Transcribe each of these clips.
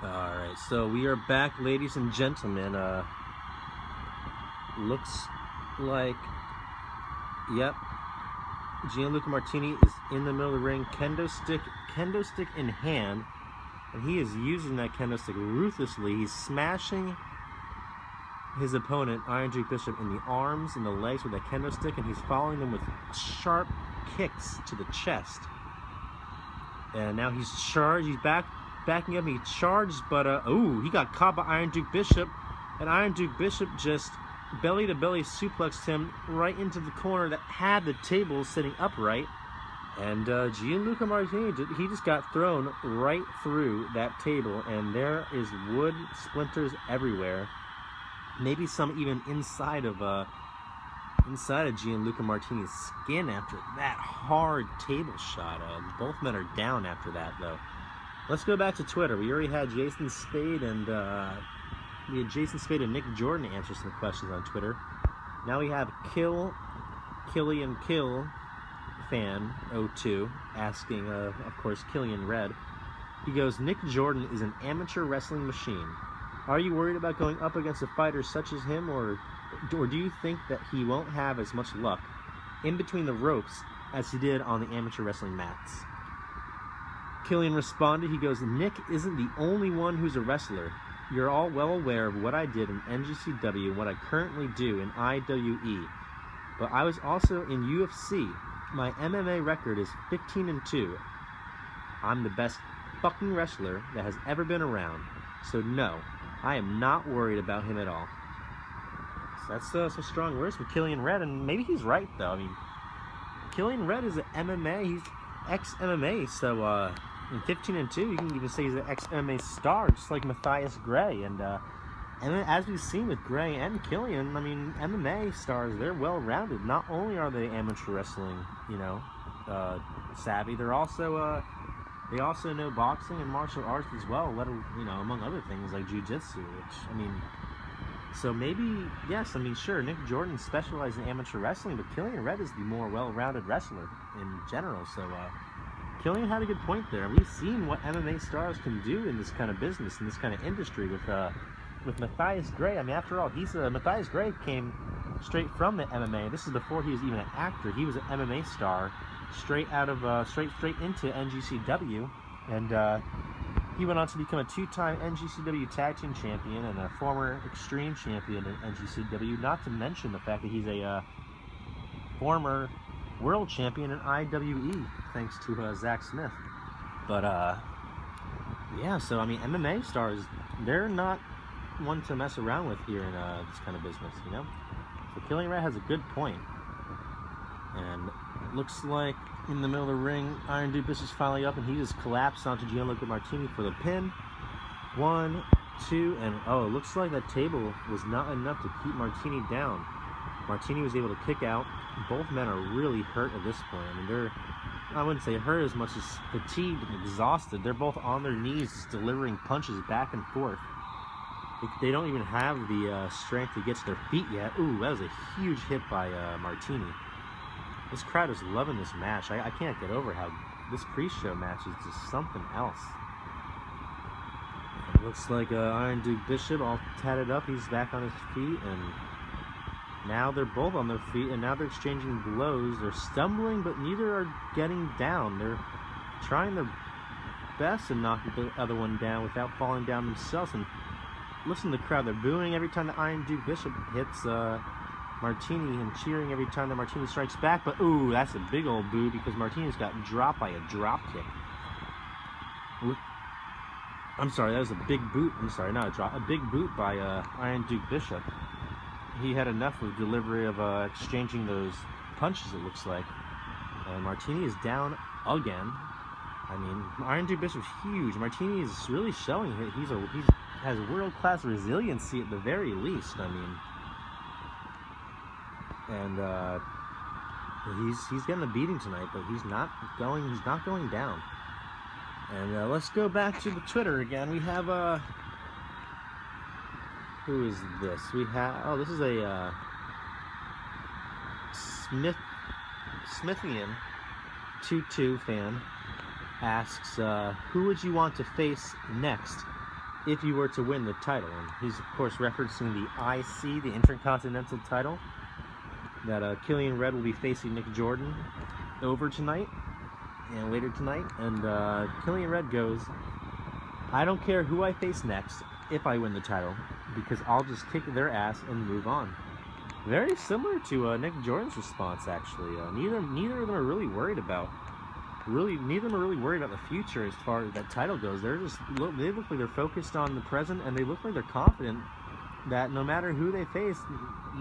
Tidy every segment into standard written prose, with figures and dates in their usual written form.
Alright, so we are back, ladies and gentlemen. Looks like, yep, Gianluca Martini is in the middle of the ring, kendo stick in hand, and he is using that kendo stick ruthlessly. He's smashing his opponent, Iron Duke Bishop, in the arms and the legs with that kendo stick, and he's following them with sharp kicks to the chest. And now he's charged, backing up, he charges, but he got caught by Iron Duke Bishop, and Iron Duke Bishop just belly-to-belly suplexed him right into the corner that had the table sitting upright, and Gianluca Martini, he just got thrown right through that table, and there is wood splinters everywhere, maybe some even inside of Gianluca Martini's skin after that hard table shot. Both men are down after that, though. Let's go back to Twitter. We already had Jason Spade and Nick Jordan answer some questions on Twitter. Now we have Killian Kill fan 02 asking, of course, Killian Red. He goes, Nick Jordan is an amateur wrestling machine. Are you worried about going up against a fighter such as him, or do you think that he won't have as much luck in between the ropes as he did on the amateur wrestling mats? Killian responded, he goes, Nick isn't the only one who's a wrestler. You're all well aware of what I did in NGCW and what I currently do in IWE. But I was also in UFC. My MMA record is 15-2. I'm the best fucking wrestler that has ever been around. So no, I am not worried about him at all. So that's some strong words from Killian Red, and maybe he's right, though. I mean, Killian Red is an MMA, he's ex-MMA, so in 15-2, you can even say he's an ex-MMA star, just like Matthias Gray. And as we've seen with Gray and Killian, I mean, MMA stars, they're well-rounded. Not only are they amateur wrestling, savvy, they also know boxing and martial arts as well, among other things like jiu-jitsu, which, I mean, so maybe, yes, I mean, sure, Nick Jordan specialized in amateur wrestling, but Killian Red is the more well-rounded wrestler in general, so Killian had a good point there. We've seen what MMA stars can do in this kind of business, in this kind of industry with Matthias Gray. I mean, after all, Matthias Gray came straight from the MMA. This is before he was even an actor. He was an MMA star, straight into NGCW, and he went on to become a two-time NGCW Tag Team Champion and a former Extreme Champion in NGCW, not to mention the fact that he's a former World Champion in IWE, thanks to Zach Smith. But, yeah, so, I mean, MMA stars, they're not one to mess around with here in this kind of business, you know? So Killian Red has a good point. And it looks like in the middle of the ring, Iron Duke Bishop's finally up, and he just collapsed onto Gianluca Martini for the pin. 1, 2, and it looks like that table was not enough to keep Martini down. Martini was able to kick out. Both men are really hurt at this point. I mean, I wouldn't say hurt as much as fatigued and exhausted. They're both on their knees just delivering punches back and forth. They don't even have the strength to get to their feet yet. Ooh, that was a huge hit by Martini. This crowd is loving this match. I can't get over how this pre-show match is just something else. It looks like Iron Duke Bishop all tatted up. He's back on his feet, and now they're both on their feet, and now they're exchanging blows. They're stumbling, but neither are getting down. They're trying their best to knock the other one down without falling down themselves. And listen to the crowd. They're booing every time the Iron Duke Bishop hits Martini and cheering every time that Martini strikes back. But, ooh, that's a big old boo because Martini's got dropped by a drop kick. I'm sorry, that was a big boot. I'm sorry, not a drop. A big boot by Iron Duke Bishop. He had enough of delivery of exchanging those punches, it looks like. And Martini is down again. I mean, Iron Duke Bishop's huge. Martini is really showing it. He has world-class resiliency at the very least. I mean, and he's getting a beating tonight, but he's not going down. And let's go back to the Twitter again. We have who is this? We have this is a Smithian 22 fan asks, who would you want to face next if you were to win the title. And he's, of course, referencing the IC, the Intercontinental title, that Killian Red will be facing Nick Jordan over tonight and later tonight. And Killian Red goes, I don't care who I face next if I win the title, because I'll just kick their ass and move on. Very similar to Nick Jordan's response, actually. Neither of them are really worried about. Neither of them are really worried about the future as far as that title goes. They look like they're focused on the present, and they look like they're confident that no matter who they face,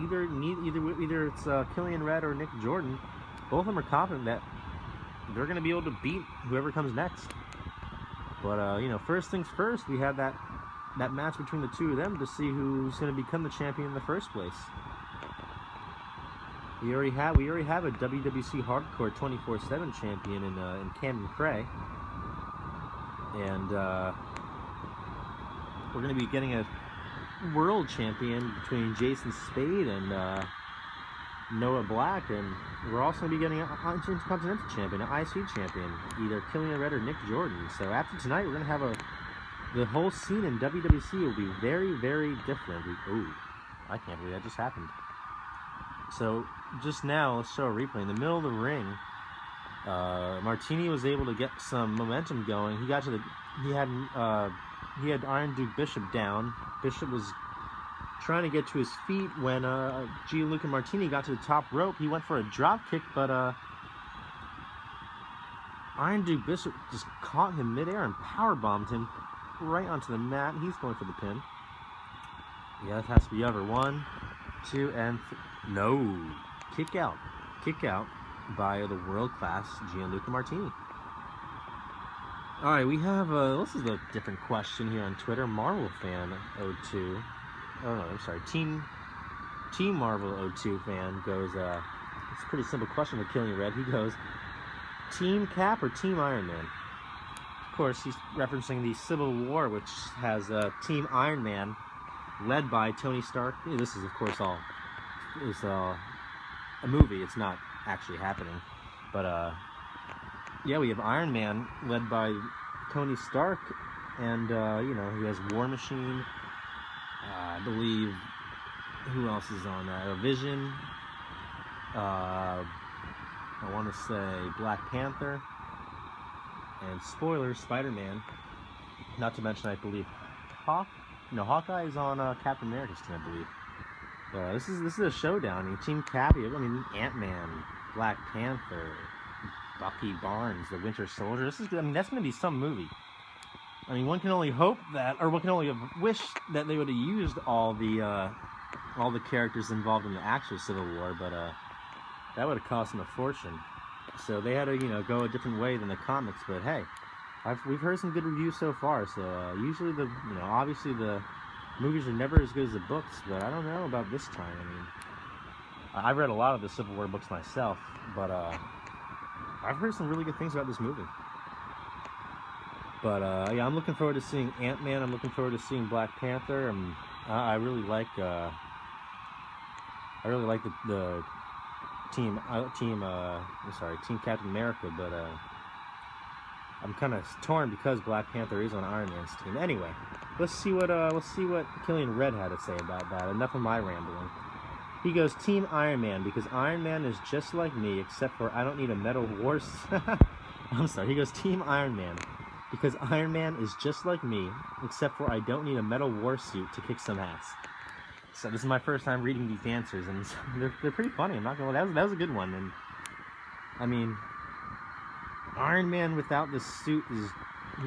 either it's Killian Red or Nick Jordan, both of them are confident that they're going to be able to beat whoever comes next. But first things first, we had that match between the two of them to see who's going to become the champion in the first place. We already have a WWC Hardcore 24/7 champion in Camden Cray, and we're going to be getting a world champion between Jason Spade and Noah Black, and we're also going to be getting an Intercontinental champion, an IC champion, either Killian Red or Nick Jordan. So after tonight, we're going to have the whole scene in WWC will be very, very different. Ooh, I can't believe that just happened. So just now, let's show a replay. In the middle of the ring, Martini was able to get some momentum going. He had Iron Duke Bishop down. Bishop was trying to get to his feet when Gianluca Martini got to the top rope. He went for a drop kick, but Iron Duke Bishop just caught him midair and powerbombed him right onto the mat. He's going for the pin. Yeah, it has to be over. 1, 2, and no. Kick out by the world-class Gianluca Martini. All right, we have this is a different question here on Twitter. Marvel fan 02. Oh no, I'm sorry. Team Marvel 02 fan goes. It's a pretty simple question for Killian Red. He goes, Team Cap or Team Iron Man? Of course, he's referencing the Civil War, which has Team Iron Man, led by Tony Stark. This is, of course, a movie. It's not actually happening, but yeah, we have Iron Man led by Tony Stark, and he has War Machine. I believe, who else is on that? Vision. I want to say Black Panther, and spoilers, Spider-Man. Not to mention, I believe, Hawkeye is on Captain America's team, I believe. This is a showdown. I mean, Team Cap, Ant-Man, Black Panther, Bucky Barnes, the Winter Soldier. That's going to be some movie. I mean, one can only hope that, or one can only wish that they would have used all the characters involved in the actual Civil War, but that would have cost them a fortune. So they had to, go a different way than the comics. But hey, we've heard some good reviews so far. So usually obviously the movies are never as good as the books, but I don't know about this time. I mean, I've read a lot of the Civil War books myself, but I've heard some really good things about this movie. But yeah, I'm looking forward to seeing Ant-Man. I'm looking forward to seeing Black Panther. I really like the Team Captain America, but I'm kind of torn because Black Panther is on Iron Man's team. Anyway, let's see what Killian Red had to say about that. Enough of my rambling. He goes, Team Iron Man, because Iron Man is just like me, except for I don't need a metal war. I'm sorry. He goes, Team Iron Man, because Iron Man is just like me, except for I don't need a metal war suit to kick some ass. So this is my first time reading these answers, and they're pretty funny. I'm not gonna lie. That was a good one. And I mean, Iron Man without the suit he's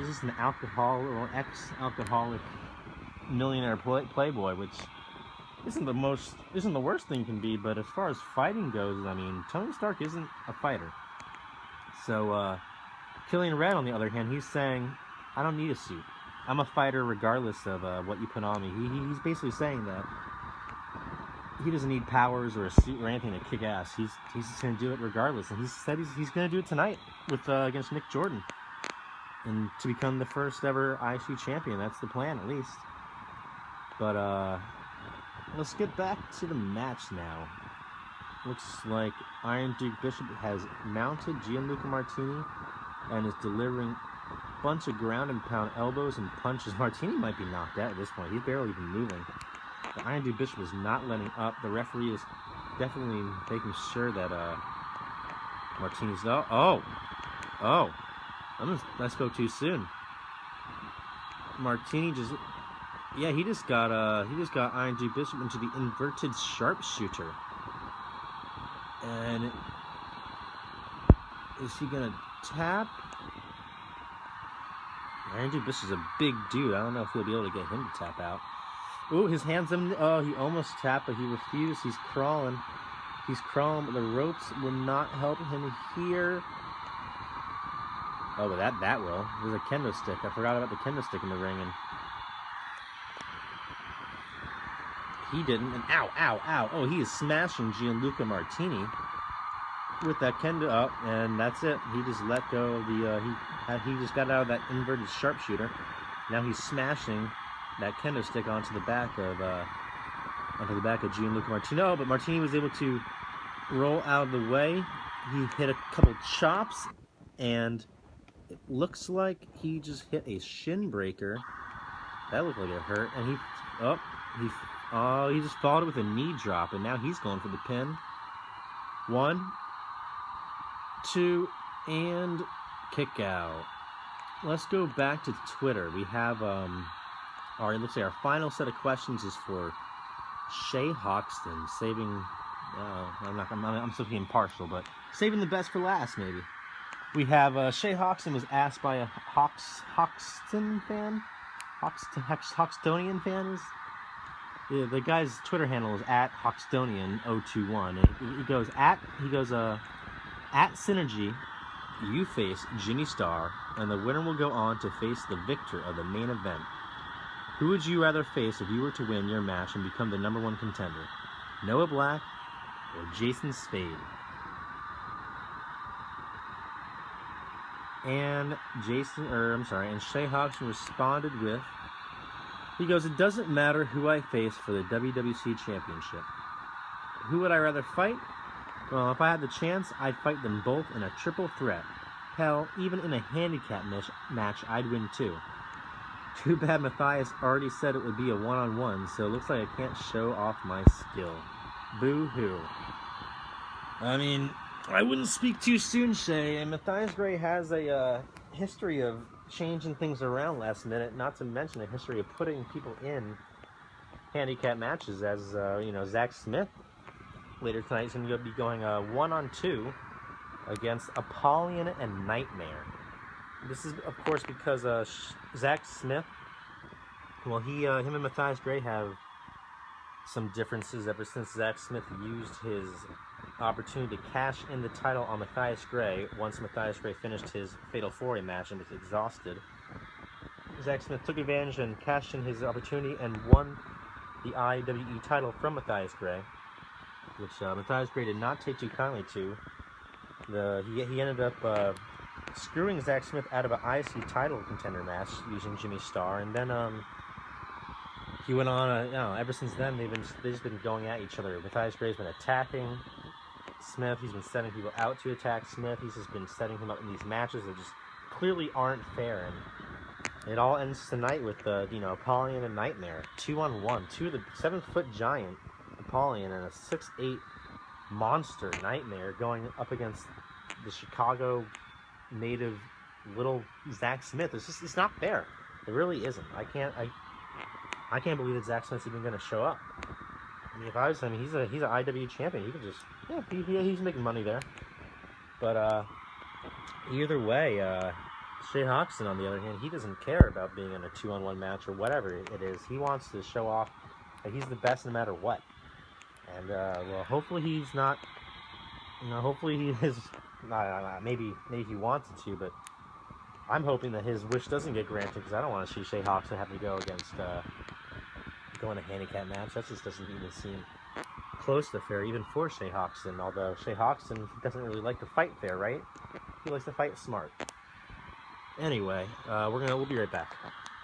just an ex-alcoholic millionaire playboy, which isn't the worst thing can be. But as far as fighting goes, I mean, Tony Stark isn't a fighter. So Killian Red, on the other hand, he's saying, I don't need a suit. I'm a fighter regardless of what you put on me. He's basically saying that he doesn't need powers or a suit or anything to kick ass. He's just going to do it regardless. And he said he's going to do it tonight with against Nick Jordan, and to become the first ever IC champion. That's the plan, at least. But let's get back to the match now. Looks like Iron Duke Bishop has mounted Gianluca Martini and is delivering bunch of ground and pound elbows and punches. Martini might be knocked out at this point. He's barely even moving. The Iron Dude Bishop is not letting up. The referee is definitely making sure that Martini's... Oh! I spoke too soon. Martini just... Yeah, he just got Iron Dude Bishop into the inverted sharpshooter. And is he gonna tap? Iron Dude Bishop is a big dude. I don't know if he'll be able to get him to tap out. Ooh, his hands in. Oh, he almost tapped, but he refused. He's crawling. He's crawling, but the ropes will not help him here. Oh, but that will. There's a kendo stick. I forgot about the kendo stick in the ring, and he didn't. And ow. Oh, he is smashing Gianluca Martini with that kendo up, and that's it. He just let go of the, he just got out of that inverted sharpshooter. Now he's smashing that kendo stick onto the back of Gianluca Martini. Oh, but Martini was able to roll out of the way. He hit a couple chops, and it looks like he just hit a shin breaker. That looked like it hurt, and he just followed it with a knee drop, and now he's going for the pin. 1, 2, and kick out. Let's go back to Twitter. We have it looks like our final set of questions is for Shay Hoxton, saving. I'm still being partial, but saving the best for last, maybe. We have Shay Hoxton was asked by a Hoxton fan, Hoxtonian fan is. Yeah, the guy's Twitter handle is @Hoxtonian021. He goes at Synergy. You face Jimmy Star, and the winner will go on to face the victor of the main event. Who would you rather face if you were to win your match and become the #1 contender? Noah Black or Jason Spade? And Shay Hoxton responded with, he goes, it doesn't matter who I face for the WWC Championship. Who would I rather fight? Well, if I had the chance, I'd fight them both in a triple threat. Hell, even in a handicap match, I'd win too. Too bad Matthias already said it would be a one-on-one, so it looks like I can't show off my skill. Boo-hoo. I mean, I wouldn't speak too soon, Shay. And Matthias Gray has a history of changing things around last minute, not to mention a history of putting people in handicap matches, as, Zach Smith later tonight is going to be going 1-on-2 against Apollyon and Nightmare. This is, of course, because Zach Smith, well, him and Matthias Gray have some differences ever since Zach Smith used his opportunity to cash in the title on Matthias Gray once Matthias Gray finished his Fatal 4-Way match and was exhausted. Zach Smith took advantage and cashed in his opportunity and won the IWE title from Matthias Gray, which Matthias Gray did not take too kindly to. He ended up screwing Zach Smith out of an IC title contender match using Jimmy Star, and then he went on. Ever since then, they've just been going at each other. Matthias Gray's been attacking Smith. He's been sending people out to attack Smith. He's just been setting him up in these matches that just clearly aren't fair. And it all ends tonight with Apollyon and Nightmare 2-on-1. Two of the 7-foot giant Apollyon and a 6'8" monster Nightmare going up against the Chicago native little Zach Smith. It's not fair. It really isn't. I can't believe that Zach Smith's even going to show up. I mean, if I was him, he's an IW champion. He could just, he's making money there. But either way, Shay Hoxton, on the other hand, he doesn't care about being in a 2-on-1 match or whatever it is. He wants to show off that he's the best no matter what. And well, hopefully he's not. Hopefully he is. Maybe he wanted to, but I'm hoping that his wish doesn't get granted, because I don't want to see Shay Hoxton have to go against go in a handicap match. That just doesn't even seem close to fair, even for Shay Hoxton. Although Shay Hoxton doesn't really like to fight fair, right? He likes to fight smart. Anyway, we'll be right back.